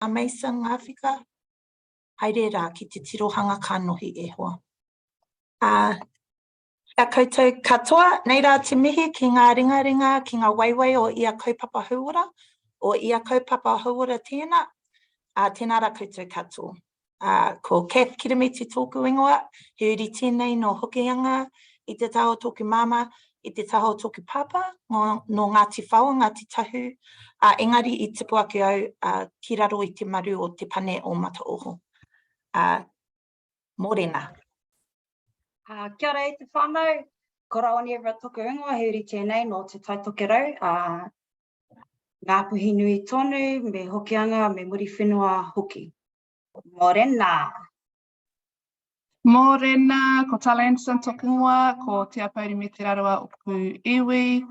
a meisa ngāwhika, haere rā ki te tirohanga kānohi e hoa. Ia koutou katoa, nei rā te mihi ki ngā ringaringa, ki ngā waiwai o ia kaupapa hauora, o ia kaupapa hauora tēnā, tēnā rā koutou katoa. Ko Kath Kirimi te tōku ingoa, he uri tēnei no hokianga, i te taho tōku mama, i te taho tōku papa, no Ngāti Whaua, Ngāti Tahu, engari i tipu ake au ki raro i te maru o te pane o Mataoho. Mōrena. Kia ora e te whānau, ko Raoni Ewa tōku ingoa, he uri tēnei no te taitoke rau, ngā puhi nui tonu, me hokianga, me muri whenua hoki. Mōrena. Mōrena, ko Tala Anderson tōku ingoa, ko te apauri me te rarawa o Pū iwi.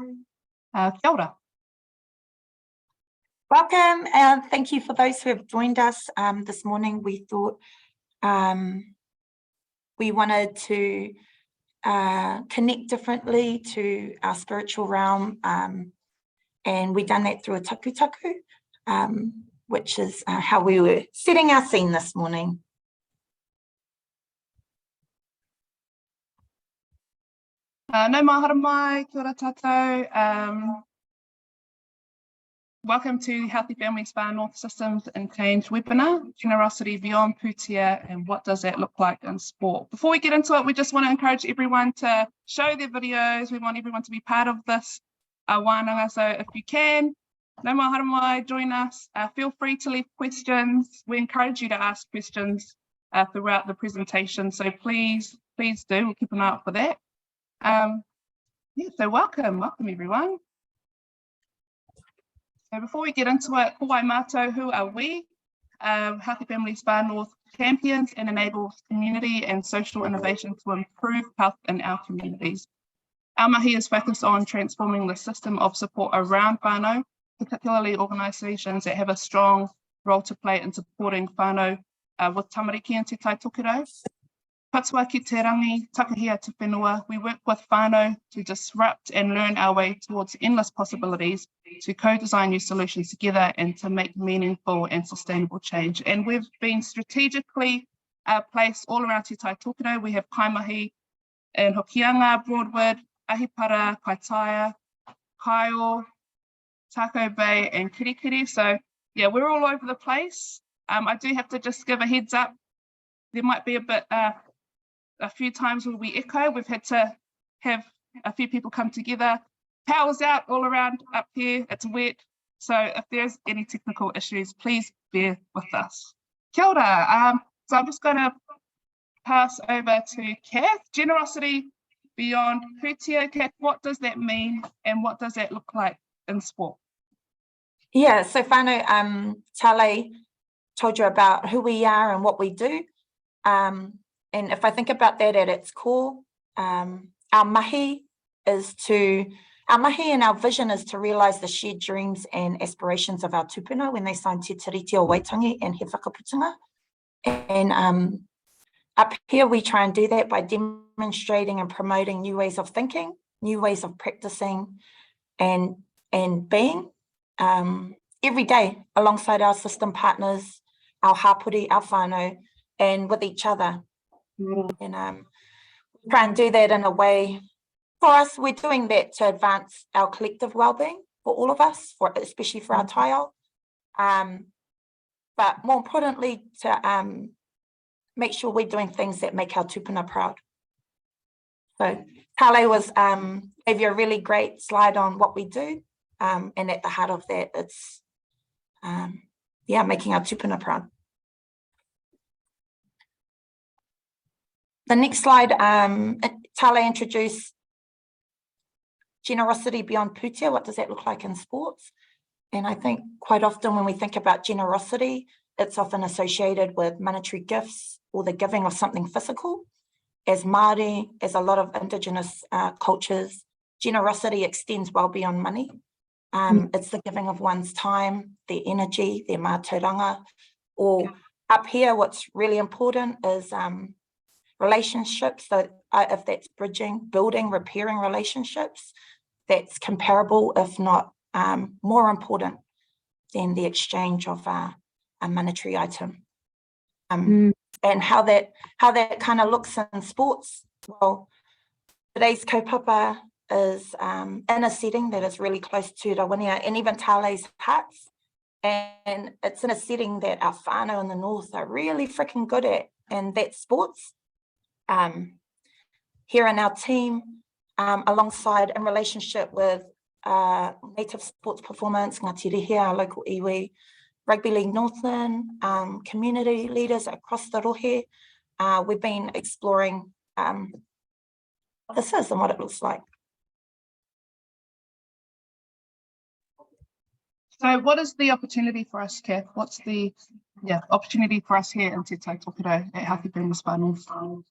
Kia ora. Welcome, and thank you for those who have joined us this morning. We thought we wanted to connect differently to our spiritual realm, and we've done that through a taku, which is how we were setting our scene this morning. No mahara mai, kia ora tātou. Welcome to Healthy Families Far North Systems and Change webinar, Generosity Beyond Pūtea, and what does that look like in sport? Before we get into it, we just want to encourage everyone to show their videos. We want everyone to be part of this wānanga, so if you can, no mahara mai, join us. Feel free to leave questions. We encourage you to ask questions throughout the presentation, so please do. We'll keep an eye out for that. So welcome everyone. So before we get into it, ko wai mātou, who are we? Healthy Families Far North champions and enables community and social innovation to improve health in our communities. Our mahi is focused on transforming the system of support around whānau, particularly organisations that have a strong role to play in supporting whānau with tamariki and te taitokerau. Patua ki te rangi, takahia te whenua, we work with whānau to disrupt and learn our way towards endless possibilities, to co-design new solutions together and to make meaningful and sustainable change. And we've been strategically placed all around te taitokerau. We have kaimahi in Hokianga, Broadwood, Ahipara, Kaitaia, Kaio, Tako Bay and Kirikiri. So yeah, we're all over the place. I do have to just give a heads up. There might be a few times where we echo. We've had to have a few people come together. Power's out all around up here, it's wet. So if there's any technical issues, please bear with us. Kia ora. So I'm just gonna pass over to Kath. Generosity Beyond Pūtea. Kath, what does that mean and what does that look like in sport? Yeah, so whānau, Tale told you about who we are and what we do. And if I think about that at its core, our mahi and our vision is to realise the shared dreams and aspirations of our tupuna when they sign te tiriti o Waitangi and he whakaputunga. And up here we try and do that by demonstrating and promoting new ways of thinking, new ways of practising and being every day alongside our system partners, our hapuri, our whānau, and with each other. And try and do that in a way, for us, we're doing that to advance our collective well-being for all of us, especially for our taiao. But more importantly, to make sure we're doing things that make our tupuna proud. So Tale gave you a really great slide on what we do. And at the heart of that, it's making our tupuna proud. The next slide, Tale introduced generosity beyond pūtea. What does that look like in sports? And I think quite often when we think about generosity, it's often associated with monetary gifts or the giving of something physical. As Māori, as a lot of Indigenous cultures, generosity extends well beyond money. It's the giving of one's time, their energy, their mātauranga. Or up here, what's really important is relationships. So if that's bridging, building, repairing relationships, that's comparable, if not more important than the exchange of a monetary item. And how that kind of looks in sports. Well, today's kaupapa is in a setting that is really close to Rawania and even Tale's hearts. And it's in a setting that our whānau in the north are really freaking good at, and that's sports. Here in our team, alongside in relationship with native sports performance, Ngāti Rehia, our local iwi, Rugby League Northland, community leaders across the rohe, we've been exploring what this is and what it looks like. So what is the opportunity for us, Kath? What's the opportunity for us here in Te Tai Tokiro at Healthy Families Whānau?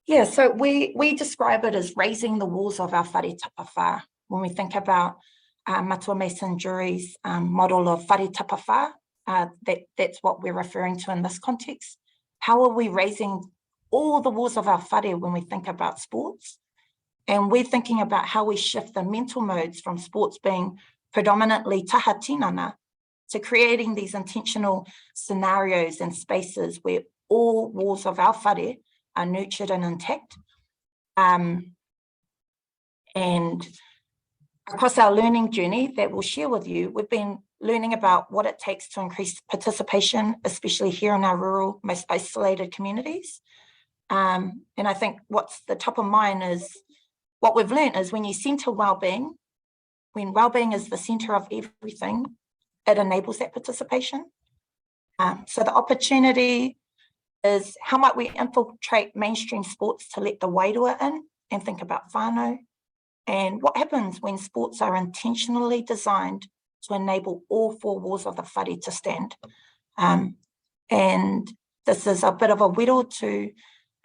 Yeah, so we describe it as raising the walls of our whare tapawhā. When we think about Matua Mason Jury's model of whare tapawhā, that's what we're referring to in this context. How are we raising all the walls of our whare when we think about sports? And we're thinking about how we shift the mental modes from sports being predominantly taha tinana to creating these intentional scenarios and spaces where all walls of our whare are nurtured and intact. And across our learning journey that we'll share with you, we've been learning about what it takes to increase participation, especially here in our rural, most isolated communities. And I think what's the top of mind is what we've learned is when you centre wellbeing, when wellbeing is the centre of everything, it enables that participation. So the opportunity is how might we infiltrate mainstream sports to let the wairua in and think about whānau, and what happens when sports are intentionally designed to enable all four walls of the whare to stand. And this is a bit of a whirl to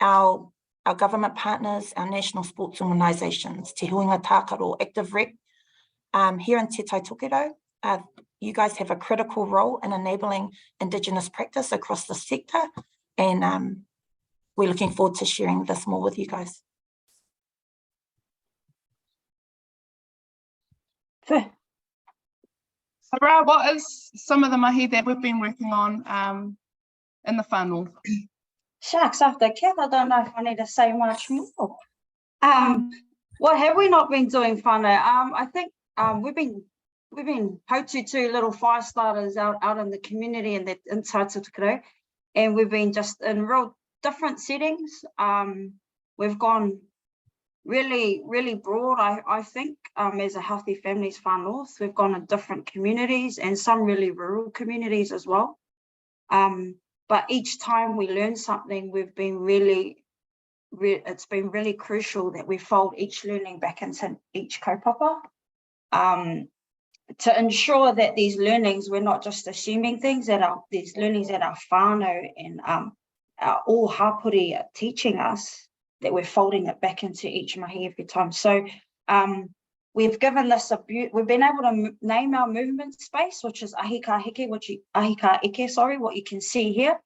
our government partners, our national sports organisations, Te Huinga Tākaro, Active Rep. Here in Te Tai Tokiro, you guys have a critical role in enabling Indigenous practice across the sector, and we're looking forward to sharing this more with you guys. So, Ra, what is some of the mahi that we've been working on in the whānau? Shucks, after Kath, I don't know if I need to say much more. What have we not been doing, whānau? I think we've been haututu little fire starters out in the community and in Tai Tokiro, and we've been just in real different settings. We've gone really, really broad, I think, as a Healthy Families Far North. We've gone in different communities and some really rural communities as well. But each time we learn something, we've been it's been really crucial that we fold each learning back into each kaupapa, to ensure that these learnings, we're not just assuming things, these learnings that our whānau and all hapuri are teaching us, that we're folding it back into each mahi every time. So we've given this we've been able to name our movement space, which is ahika eke, what you can see here,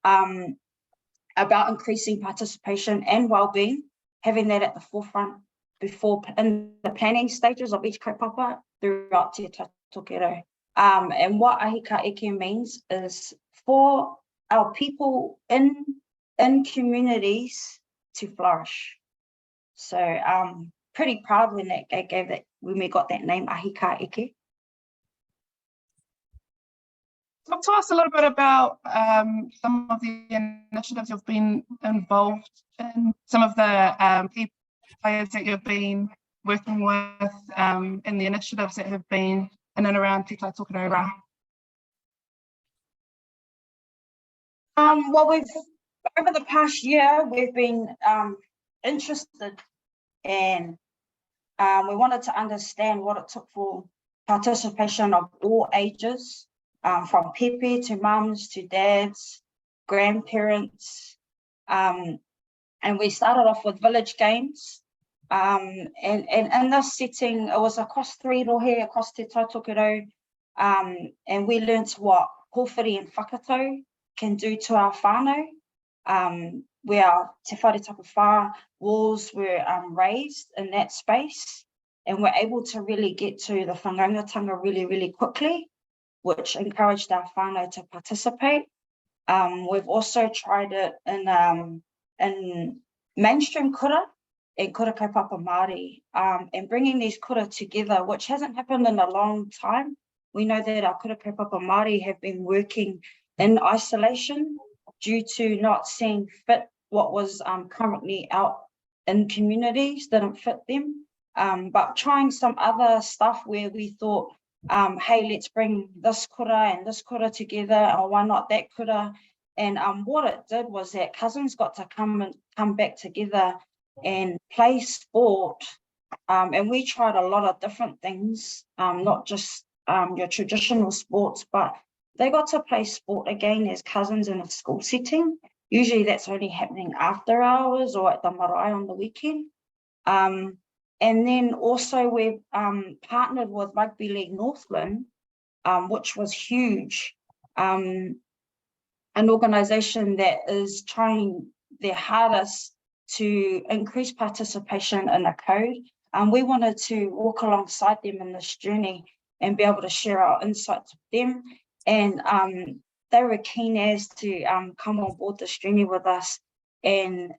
about increasing participation and well-being, having that at the forefront before in the planning stages of each kaupapa throughout Te Tai Tokiro. And what ahika eke means is for our people in communities to flourish. So pretty proud when we got that name, ahika eke. Talk to us a little bit about some of the initiatives you've been involved in, some of the key players that you've been working with, and the initiatives that have been in and around Te Tai Tokiro Ra. Well, over the past year, we've been interested, and we wanted to understand what it took for participation of all ages, from pepe to mums to dads, grandparents, and we started off with village games. And in this setting, it was across 3 rohe, across Te Tai Tokiro, and we learned what hōwhiri and whakatau can do to our whānau, where our te whare tapawhā walls were raised in that space, and we're able to really get to the whangaungatanga really, really quickly. which encouraged our whānau to participate. We've also tried it in mainstream kura and kura kaupapa Māori, and bringing these kura together, which hasn't happened in a long time. We know that our kura kaupapa Māori have been working in isolation due to not seeing fit what was currently out in communities, didn't fit them. But trying some other stuff where we thought, hey, let's bring this kura and this kura together, or why not that kura? And what it did was that cousins got to come back together and play sport. And we tried a lot of different things, not just your traditional sports, but they got to play sport again as cousins in a school setting. Usually that's only happening after hours or at the marae on the weekend. And then also we've partnered with Rugby League Northland, which was huge. An organisation that is trying their hardest to increase participation in a code. We wanted to walk alongside them in this journey and be able to share our insights with them. And they were keen as to come on board this journey with us. And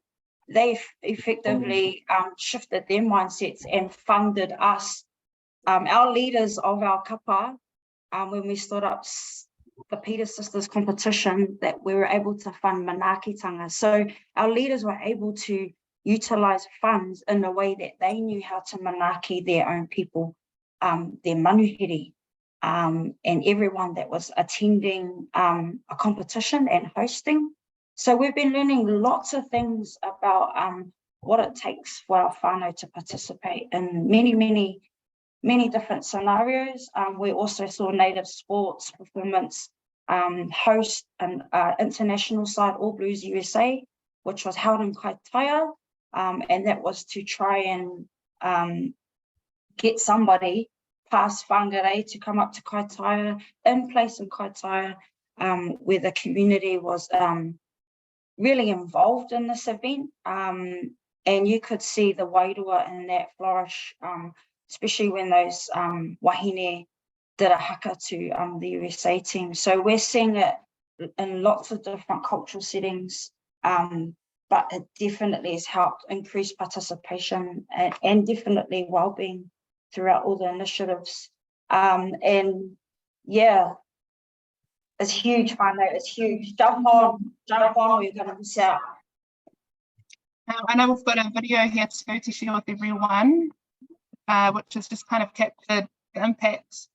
they effectively shifted their mindsets and funded us. Our leaders of our kapa, when we stood up the Peter Sisters competition, that we were able to fund manakitanga. So our leaders were able to utilise funds in a way that they knew how to manaki their own people, their manuhiri, and everyone that was attending a competition and hosting. So we've been learning lots of things about what it takes for our whānau to participate in many different scenarios. We also saw native sports performance host an international side, All Blues USA, which was held in Kaitaia, and that was to try and get somebody past Whangarei to come up to Kaitaia, in place in Kaitaia, where the community was really involved in this event, and you could see the wairua in that flourish, especially when those wahine did a haka to the USA team. So we're seeing it in lots of different cultural settings, but it definitely has helped increase participation and definitely well-being throughout all the initiatives. And yeah, it's huge, whānau, it's huge. Jump on, or you're going to miss out. I know we've got a video here to share with everyone, which has just kind of captured the impacts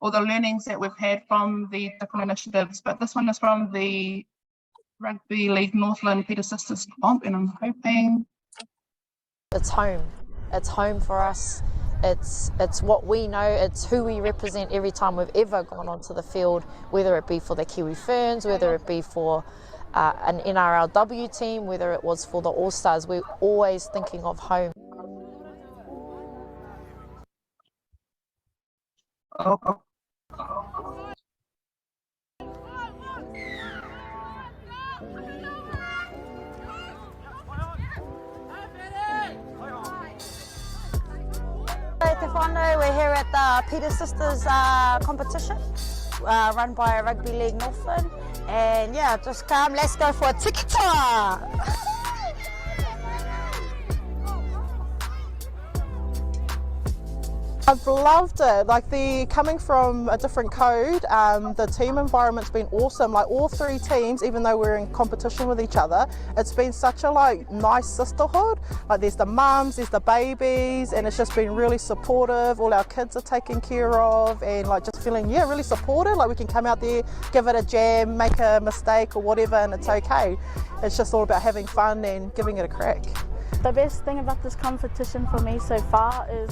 or the learnings that we've had from the different initiatives. But this one is from the Rugby League Northland Peter Sisters comp, and I'm hoping it's home. It's home for us. It's what we know, it's who we represent every time we've ever gone onto the field, whether it be for the Kiwi Ferns, whether it be for an NRLW team, whether it was for the All-Stars. We're always thinking of home. We're here at the Peter Sisters competition run by Rugby League Northland, and yeah, just come, let's go for a tikita. I've loved it, like coming from a different code, the team environment's been awesome, like all three teams, even though we're in competition with each other, it's been such a nice sisterhood, like there's the mums, there's the babies, and it's just been really supportive, all our kids are taken care of, and just feeling, yeah, really supported, like we can come out there, give it a jam, make a mistake or whatever, and it's okay. It's just all about having fun and giving it a crack. The best thing about this competition for me so far is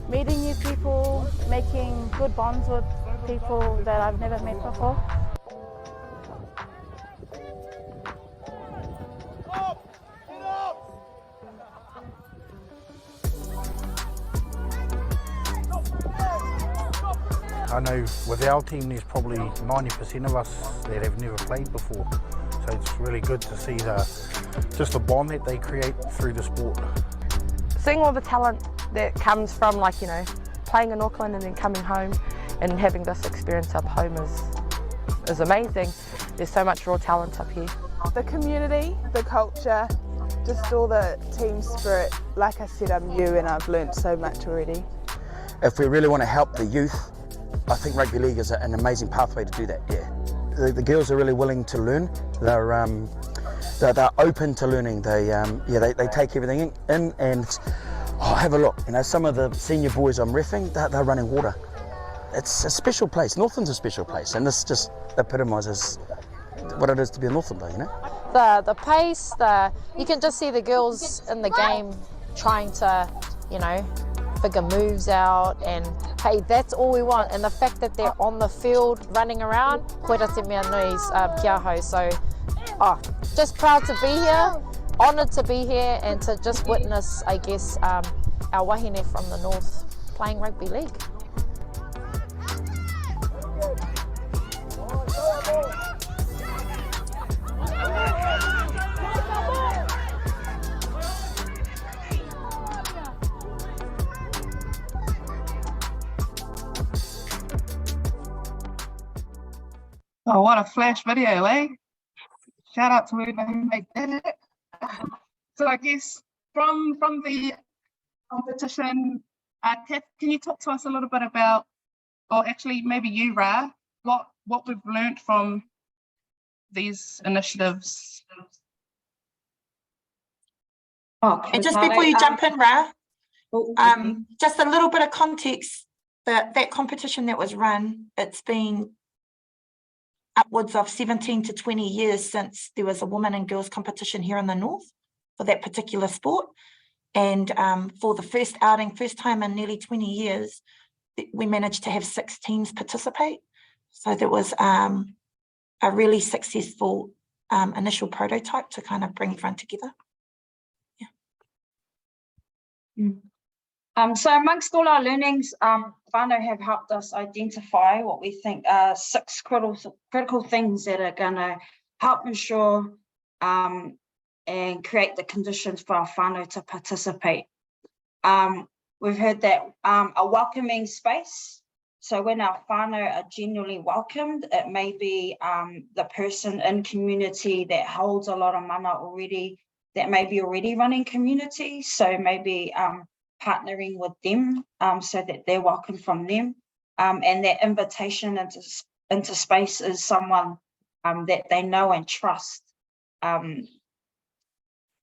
meeting new people, making good bonds with people that I've never met before. I know with our team there's probably 90% of us that have never played before, so it's really good to see just the bond that they create through the sport. Seeing all the talent that comes from playing in Auckland and then coming home and having this experience up home is amazing. There's so much raw talent up here. The community, the culture, just all the team spirit. Like I said, I'm new and I've learnt so much already. If we really want to help the youth, I think rugby league is an amazing pathway to do that, yeah. The girls are really willing to learn. They're open to learning. They take everything in and have a look. You know, some of the senior boys I'm reffing, they're running water. It's a special place. Northland's a special place, and this just epitomises what it is to be a Northlander, you know? The pace, you can just see the girls in the game trying to, you know, figure moves out, and hey, that's all we want. And the fact that they're on the field running around, koera te mea nui's kia hau. So, just proud to be here, honoured to be here, and to just witness, I guess, our wahine from the north playing rugby league. Oh, what a flash video, eh? Shout out to whoever who made that. So I guess from the competition, Kath, can you talk to us a little bit about, or actually maybe you, Ra, what we've learnt from these initiatives? And just before you jump in, Ra, just a little bit of context, that competition that was run, it's been upwards of 17 to 20 years since there was a women and girls competition here in the north for that particular sport. And for the first time in nearly 20 years, we managed to have 6 teams participate. So there was a really successful initial prototype to kind of bring everyone together. So amongst all our learnings, whānau have helped us identify what we think are 6 critical things that are going to help ensure and create the conditions for our whānau to participate. We've heard that a welcoming space. So when our whānau are genuinely welcomed, it may be the person in community that holds a lot of mana already, that may be already running community. So maybe partnering with them so that they're welcome from them, and that invitation into space is someone that they know and trust.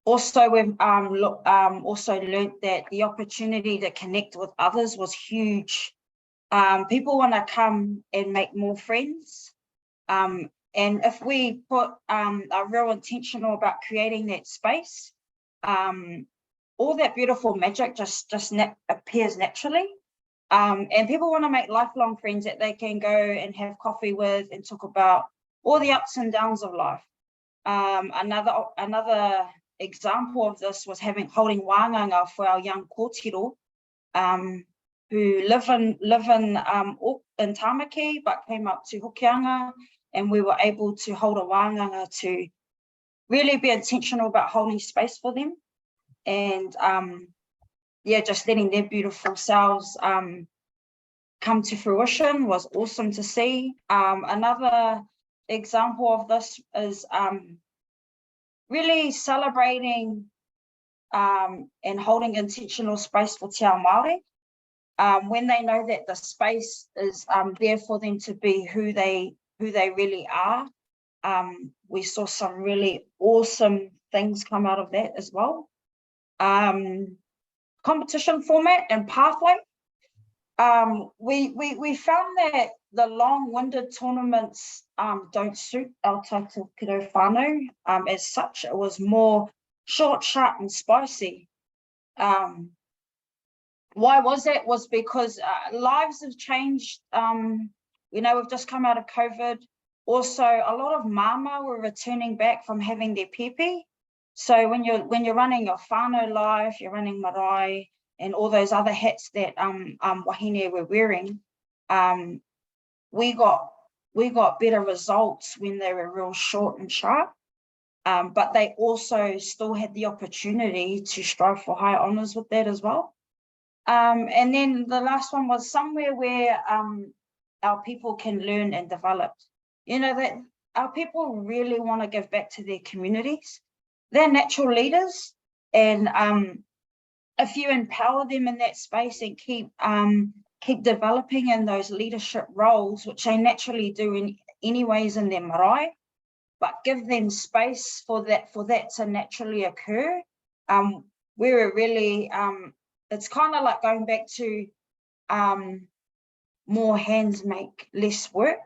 Also, we've also learned that the opportunity to connect with others was huge. People want to come and make more friends, and if we are real intentional about creating that space, all that beautiful magic just appears naturally. And people want to make lifelong friends that they can go and have coffee with and talk about all the ups and downs of life. Another example of this was holding wānganga for our young kōtiro who live in Tamaki but came up to Hokianga, and we were able to hold a wānganga to really be intentional about holding space for them. And just letting their beautiful selves come to fruition was awesome to see. Another example of this is really celebrating and holding intentional space for te ao Māori, when they know that the space is there for them to be who they really are. We saw some really awesome things come out of that as well. Competition format and pathway. We found that the long-winded tournaments don't suit our Tautokero whānau. As such, it was more short, sharp, and spicy. Why was that? Was because lives have changed. We've just come out of COVID. Also, a lot of mama were returning back from having their pepe. So when you're running your whānau life, you're running marae and all those other hats that wahine were wearing, we got better results when they were real short and sharp. But they also still had the opportunity to strive for high honours with that as well. And then the last one was somewhere where our people can learn and develop. You know, that our people really want to give back to their communities. They're natural leaders, and if you empower them in that space and keep developing in those leadership roles, which they naturally do anyways in their marae, but give them space for that to naturally occur, where it really, it's kind of like going back to more hands make less work,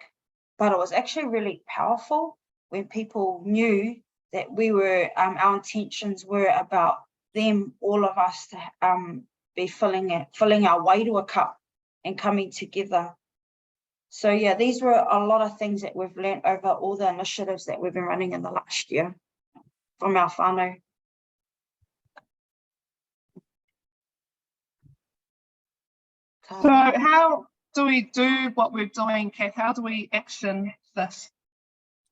but it was actually really powerful when people knew that we were, our intentions were about them, all of us, to be filling our wairua cup and coming together. So yeah, these were a lot of things that we've learned over all the initiatives that we've been running in the last year from our whānau. So how do we do what we're doing, Kath? How do we action this?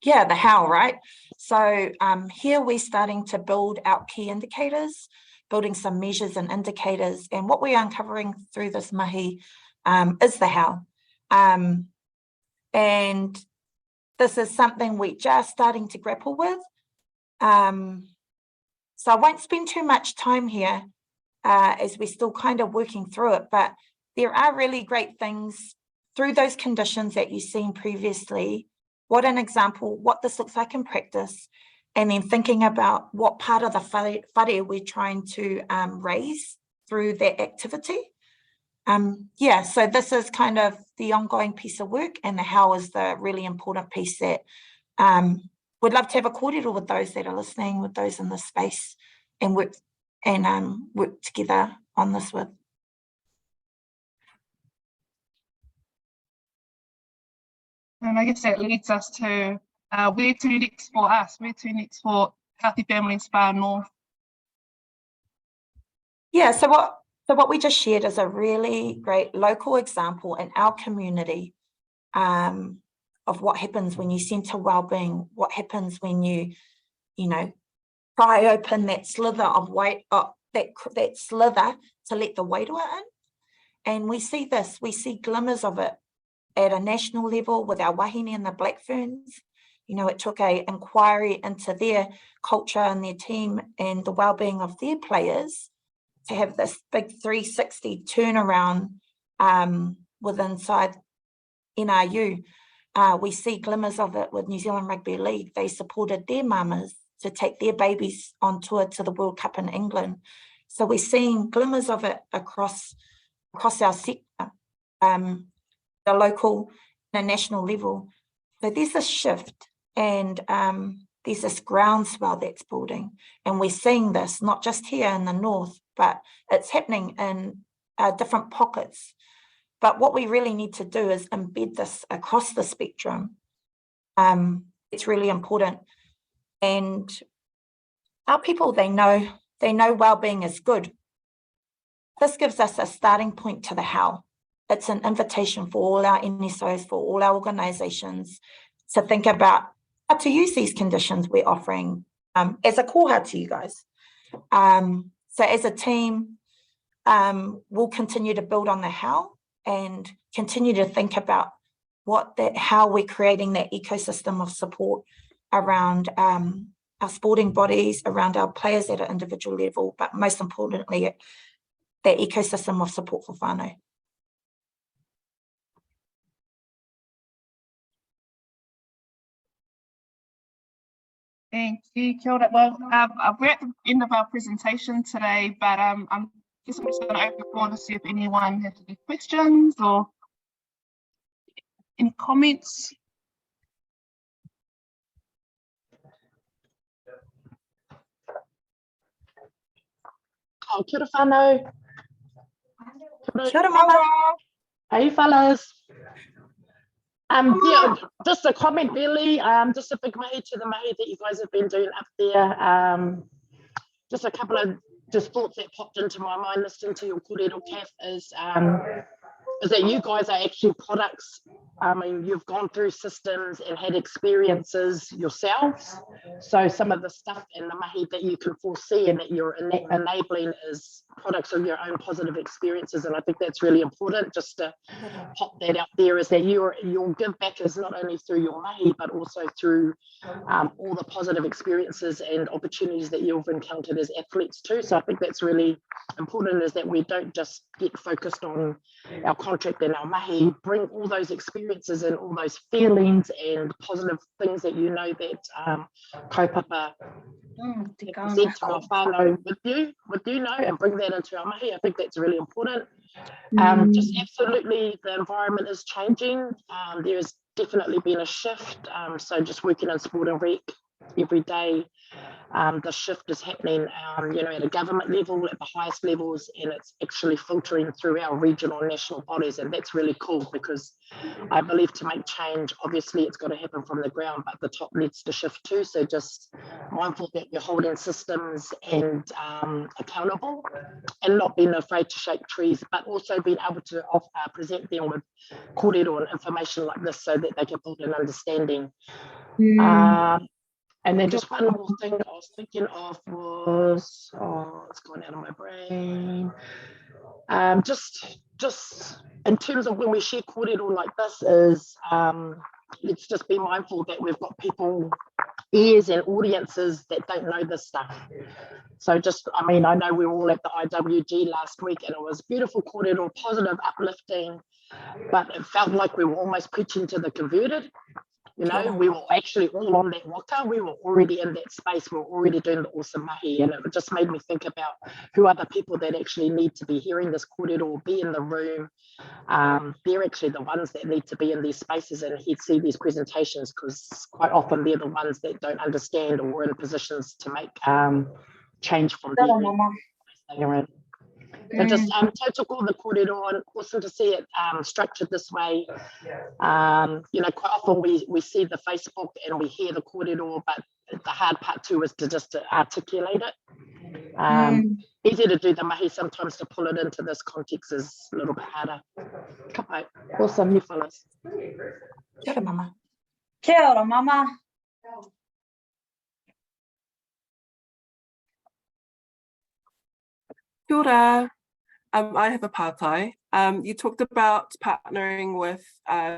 Yeah, the how, right? So here we're starting to build out key indicators, building some measures and indicators. And what we're uncovering through this mahi is the how. And this is something we're just starting to grapple with. So I won't spend too much time here as we're still kind of working through it, but there are really great things through those conditions that you've seen previously. What an example, what this looks like in practice, and then thinking about what part of the whare we're trying to raise through that activity. Yeah, so this is kind of the ongoing piece of work, and the how is the really important piece that we'd love to have a kōrero with those that are listening, with those in this space, and work together on this with. And I guess that leads us to where to next for us, where to next for Healthy Families Far North. Yeah, so what we just shared is a really great local example in our community of what happens when you centre wellbeing, what happens when you pry open that slither of that slither to let the wairua in. And we see this, we see glimmers of it at a national level with our wahine and the Black Ferns. It took an inquiry into their culture and their team and the wellbeing of their players to have this big 360 turnaround with inside NRU. We see glimmers of it with New Zealand Rugby League. They supported their mamas to take their babies on tour to the World Cup in England. So we're seeing glimmers of it across our sector, the local and national level. So there's a shift, and there's this groundswell that's building, and we're seeing this not just here in the north, but it's happening in different pockets. But what we really need to do is embed this across the spectrum. It's really important, and our people, they know wellbeing is good. This gives us a starting point to the how. It's an invitation for all our NSOs, for all our organisations to think about how to use these conditions we're offering as a koha to you guys. So as a team, we'll continue to build on the how and continue to think about how we're creating that ecosystem of support around our sporting bodies, around our players at an individual level, but most importantly, that ecosystem of support for whānau. Thank you, kia ora. Well, we're at the end of our presentation today, but I'm just going to open the floor to see if anyone has any questions or any comments. Oh, kia ora whānau. Kia ora mama. Hey fellas. Yeah, just a comment really, just a big mahi to the mahi that you guys have been doing up there. Just a couple of thoughts that popped into my mind listening to your kōrero, Kath, is is that you guys are actually products. I mean, you've gone through systems and had experiences yourselves. So some of the stuff in the mahi that you can foresee and that you're enabling is products of your own positive experiences. And I think that's really important, just to pop that out there, is that your give back is not only through your mahi, but also through all the positive experiences and opportunities that you've encountered as athletes too. So I think that's really important, is that we don't just get focused on our contract and our mahi, bring all those experiences and all those feelings and positive things that you know that kaupapa present to our whānau with you know, and bring that into our mahi. I think that's really important. Just absolutely, the environment is changing. There's definitely been a shift. So just working in sport and rec every day, the shift is happening, you know, at a government level, at the highest levels, and it's actually filtering through our regional and national bodies, and that's really cool, because I believe to make change, obviously it's got to happen from the ground, but the top needs to shift too. So just mindful that we're holding systems and accountable, and not being afraid to shake trees, but also being able to present them with kōrero and information like this, so that they can build an understanding. And then just one more thing that I was thinking of was, it's going out of my brain. Just in terms of when we share kōrero like this, is let's just be mindful that we've got people, ears and audiences that don't know this stuff. So just, I mean, I know we were all at the IWG last week, and it was beautiful kōrero, positive, uplifting, but it felt like we were almost preaching to the converted. You know, we were actually all on that waka. We were already in that space. We were already doing the awesome mahi. And it just made me think about who are the people that actually need to be hearing this kōrero or be in the room. They're actually the ones that need to be in these spaces and see these presentations, because quite often they're the ones that don't understand or are in positions to make change from there. So just took all the kōrero, and awesome to see it structured this way. You know, quite often we see the Facebook and we hear the kōrero, but the hard part too is to just articulate it. Easy to do the mahi, sometimes to pull it into this context is a little bit harder. Awesome, you fellas. Kia ora, mama. Kia ora, mama. Kia ora. I have a pātai. You talked about partnering with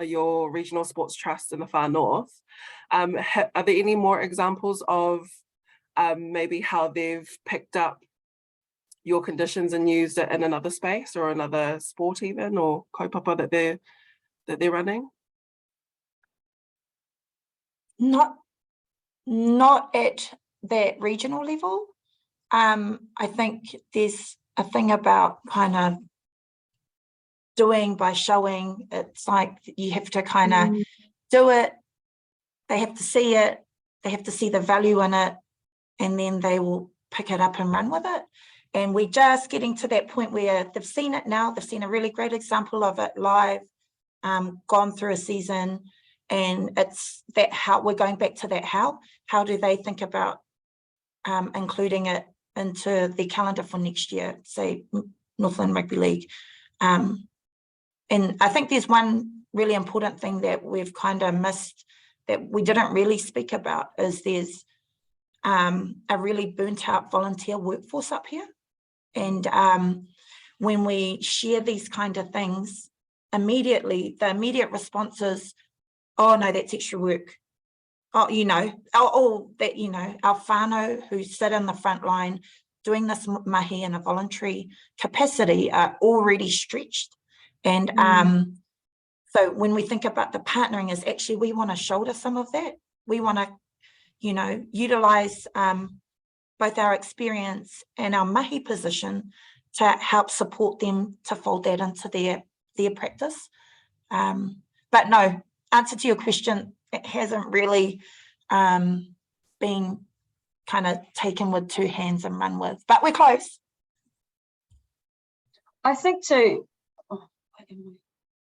your regional sports trust in the far north. Are there any more examples of maybe how they've picked up your conditions and used it in another space or another sport even, or kaupapa that they're running? Not at that regional level. I think there's a thing about kind of doing by showing. It's like you have to kind of do it, they have to see it, they have to see the value in it, and then they will pick it up and run with it. And we're just getting to that point where they've seen it now, they've seen a really great example of it live, gone through a season, and it's that how we're going back to that how do they think about including it into the calendar for next year, say Northland Rugby League. And I think there's one really important thing that we've kind of missed that we didn't really speak about, is there's a really burnt out volunteer workforce up here. And when we share these kind of things, immediately, the immediate response is, oh no, that's extra work. Oh, you know, that, you know, our whānau who sit in the front line doing this mahi in a voluntary capacity are already stretched. And so when we think about the partnering, is actually we want to shoulder some of that. We want to, you know, utilize both our experience and our mahi position to help support them to fold that into their practice. But no, answer to your question, it hasn't really been kind of taken with two hands and run with, but we're close. I think to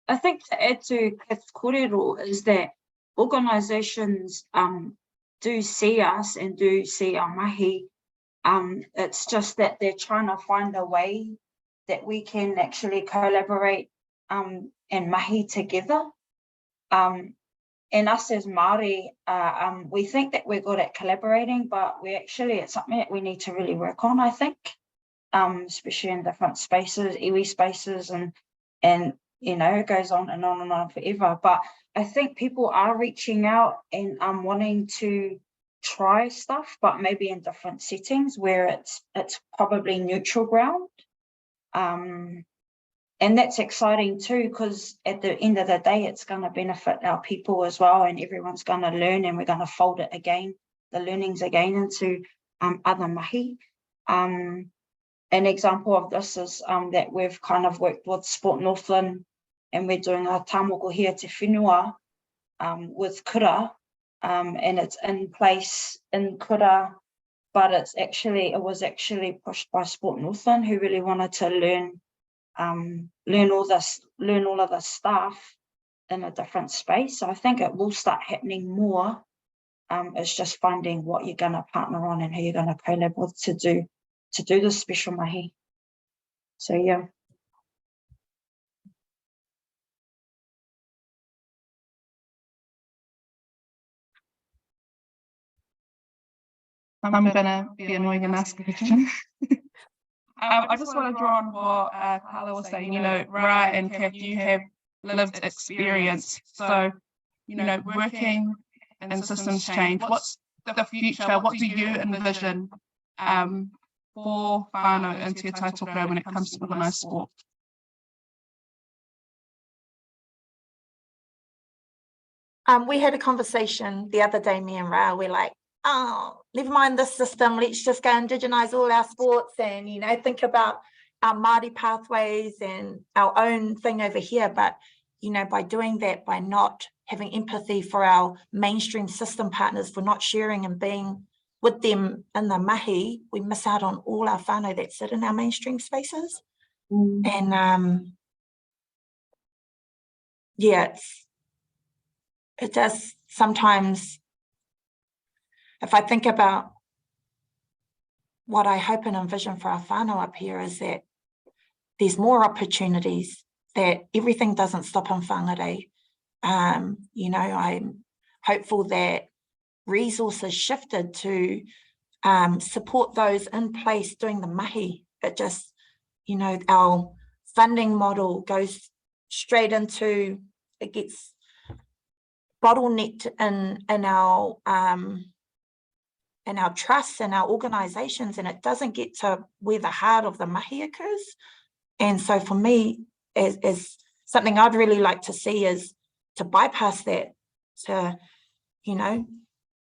add to Kath's kōrero is that organisations do see us and do see our mahi. It's just that they're trying to find a way that we can actually collaborate and mahi together. And us as Māori, we think that we're good at collaborating, but it's something that we need to really work on, I think, especially in different spaces, iwi spaces, and you know, it goes on and on and on forever. But I think people are reaching out and wanting to try stuff, but maybe in different settings where it's probably neutral ground. And that's exciting too, because at the end of the day, it's going to benefit our people as well, and everyone's going to learn, and we're going to fold it again, the learnings again, into other mahi. An example of this is that we've kind of worked with Sport Northland, and we're doing a tāmoko here te whenua with kura, and it's in place in kura, but it was actually pushed by Sport Northland, who really wanted to learn all of this stuff in a different space. So I think it will start happening more. It's just finding what you're going to partner on and who you're going to collab with to do this special mahi. So yeah. I'm gonna be annoying and ask a question. I just want to draw on what Carla was saying. You know, Ra and Kath, you have lived experience. So, you know, working and systems change. What's the future? What do you envision for whānau and Te Taitoko when it comes to organised sport? We had a conversation the other day, me and Ra. We're like, oh, never mind this system. Let's just go indigenize all our sports and, you know, think about our Māori pathways and our own thing over here. But, you know, by doing that, by not having empathy for our mainstream system partners, for not sharing and being with them in the mahi, we miss out on all our whānau that sit in our mainstream spaces. And yeah, it does sometimes. If I think about what I hope and envision for our whānau up here, is that there's more opportunities, that everything doesn't stop in whangārei. You know, I'm hopeful that resources shifted to support those in place doing the mahi. It just, you know, our funding model goes straight into, it gets bottlenecked in our trusts and our organizations, and it doesn't get to where the heart of the mahi occurs. And so for me, as something I'd really like to see is to bypass that, to, you know,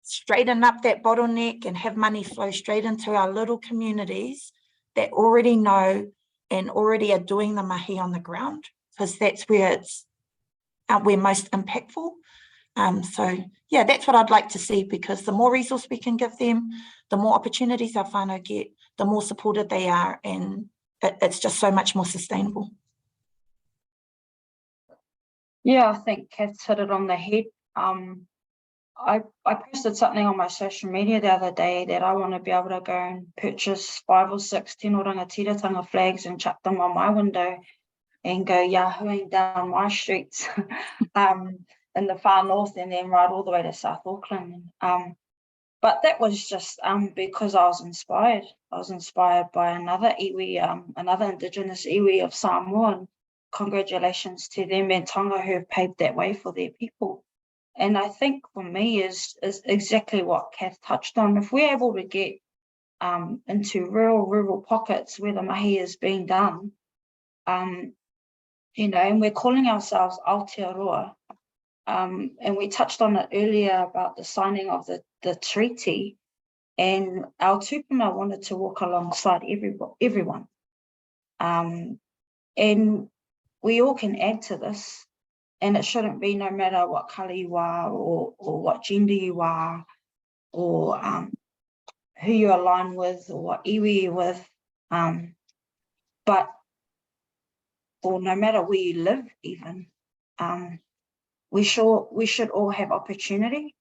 straighten up that bottleneck and have money flow straight into our little communities that already know and already are doing the mahi on the ground, because that's where we're most impactful. So yeah, that's what I'd like to see, because the more resource we can give them, the more opportunities our whānau get, the more supported they are, and it's just so much more sustainable. Yeah, I think Kath's hit it on the head. I posted something on my social media the other day that I want to be able to go and purchase 5 or 6 Tino Rangatiratanga flags and chuck them on my window and go yahooing down my streets. In the far north, and then right all the way to South Auckland. But that was just because I was inspired. I was inspired by another iwi, another Indigenous iwi of Samoa, and congratulations to them and Tonga who have paved that way for their people. And I think for me is exactly what Kath touched on. If we're able to get into rural pockets where the mahi is being done, you know, and we're calling ourselves Aotearoa, and we touched on it earlier about the signing of the treaty, and our tupuna wanted to walk alongside everyone. And we all can add to this, and it shouldn't be no matter what colour you are or what gender you are or who you align with or what iwi you're with, but or no matter where you live even. We should all have opportunity,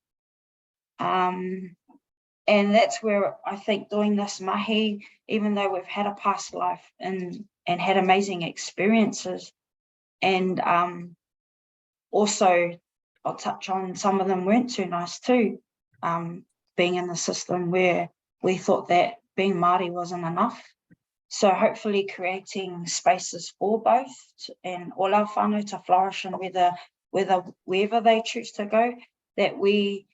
and that's where I think doing this mahi, even though we've had a past life and had amazing experiences, And also, I'll touch on some of them weren't too nice too, being in the system where we thought that being Māori wasn't enough. So hopefully creating spaces for both and all our whānau to flourish and wherever they choose to go, that we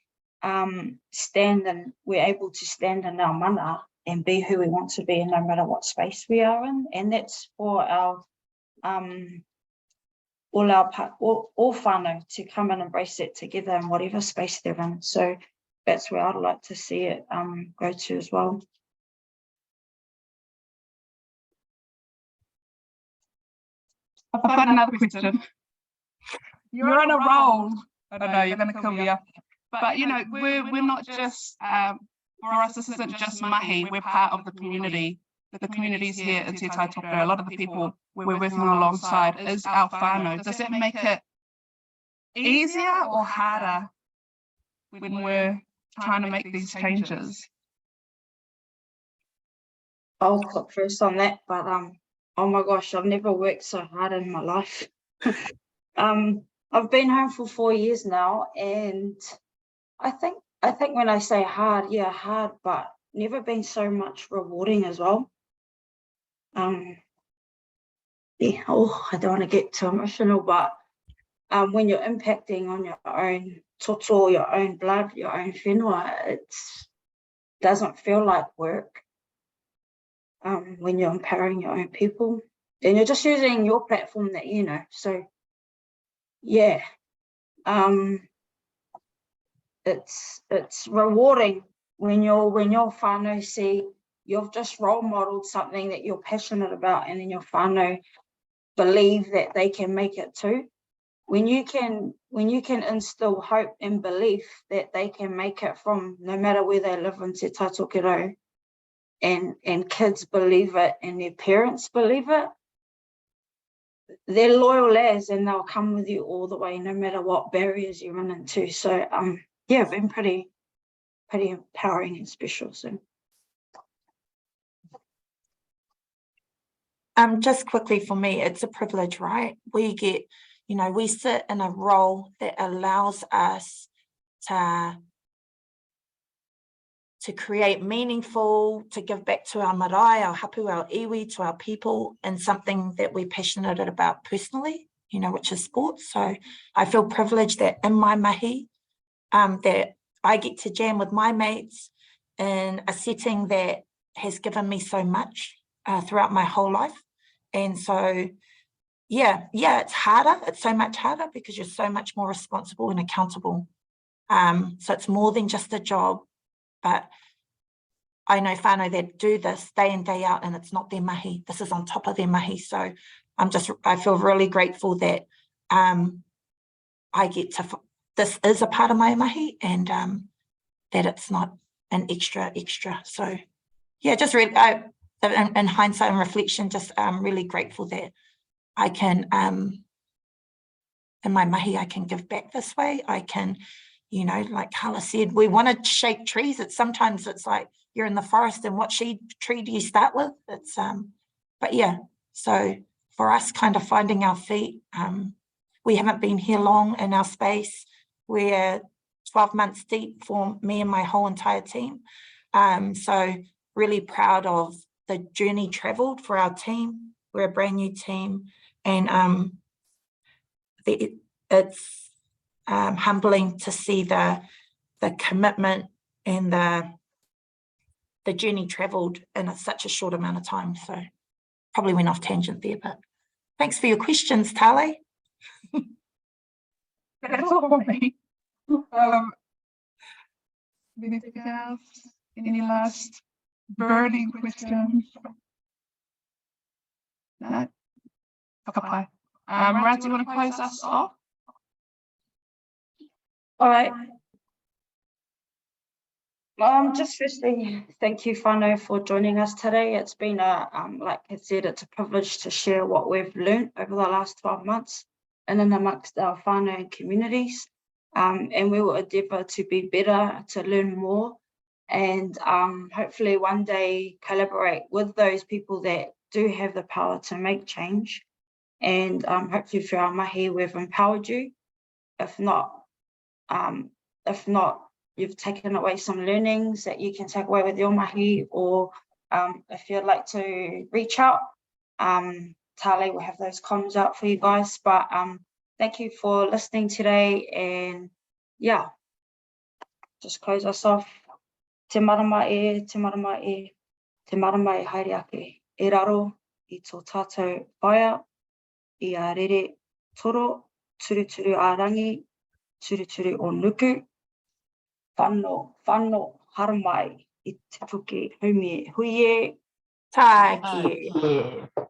stand and we're able to stand in our mana and be who we want to be, no matter what space we are in. And that's for our all whānau to come and embrace it together in whatever space they're in. So that's where I'd like to see it go to as well. I've got another question. You're on a roll. I know you're going to kill me up. But you know, we're not just for us. This isn't just mahi. We're part of the community. The communities here at Te Tai Tokoro, a lot of the people we're working alongside is our whānau. Does that make it easier or harder when we're trying to make these changes? I'll click first on that, but oh my gosh, I've never worked so hard in my life. I've been home for 4 years now, and I think when I say hard, yeah, hard, but never been so much rewarding as well. Yeah, I don't want to get too emotional, but when you're impacting on your own toto, your own blood, your own whenua, it doesn't feel like work. When you're empowering your own people, and you're just using your platform that you know. So yeah, it's rewarding when your whānau see you've just role modeled something that you're passionate about, and then your whānau believe that they can make it too. When you can instill hope and belief that they can make it from no matter where they live in Te Tai Tokoro, and kids believe it and their parents believe it, they're loyal as, and they'll come with you all the way, no matter what barriers you run into. So yeah, been pretty empowering and special. So just quickly, for me, it's a privilege, right? We get, you know, we sit in a role that allows us to create meaningful, to give back to our marae, our hapu, our iwi, to our people, and something that we're passionate about personally, you know, which is sports. So I feel privileged that in my mahi, that I get to jam with my mates in a setting that has given me so much throughout my whole life. And so, yeah, it's harder. It's so much harder because you're so much more responsible and accountable. So it's more than just a job. But I know whānau that do this day in, day out, and it's not their mahi. This is on top of their mahi. So I feel really grateful that I get to, this is a part of my mahi, and that it's not an extra. So yeah, just really, in hindsight and reflection, just really grateful that I can, in my mahi, I can give back this way. I can, you know, like Hala said, we want to shake trees. Sometimes it's like you're in the forest, and what tree do you start with? It's but yeah, so for us kind of finding our feet, we haven't been here long in our space. We're 12 months deep for me and my whole entire team. So really proud of the journey traveled for our team. We're a brand new team, and it's humbling to see the commitment and the journey traveled in such a short amount of time. So probably went off tangent there, but thanks for your questions, Tale. That's all for me. Anything else? Any last burning questions? No? Okay. Rad, do you want to close us off? all right. Just firstly, thank you, whānau, for joining us today. It's been like I said, it's a privilege to share what we've learned over the last 12 months and in amongst our whānau and communities. And we will endeavour to be better, to learn more, and hopefully one day collaborate with those people that do have the power to make change, And hopefully through our mahi, we've empowered you. If not, you've taken away some learnings that you can take away with your mahi, or if you'd like to reach out, Tale will have those comms out for you guys. But thank you for listening today, and yeah, just close us off. Te marama e, te marama e, te marama e haere ake. E raro I tō tātou whaia, I a rere toro, turu turu a rangi, turu turu o nuku. Whano, haramai, I te puke, haumie, huie, Tā ki e. Yeah.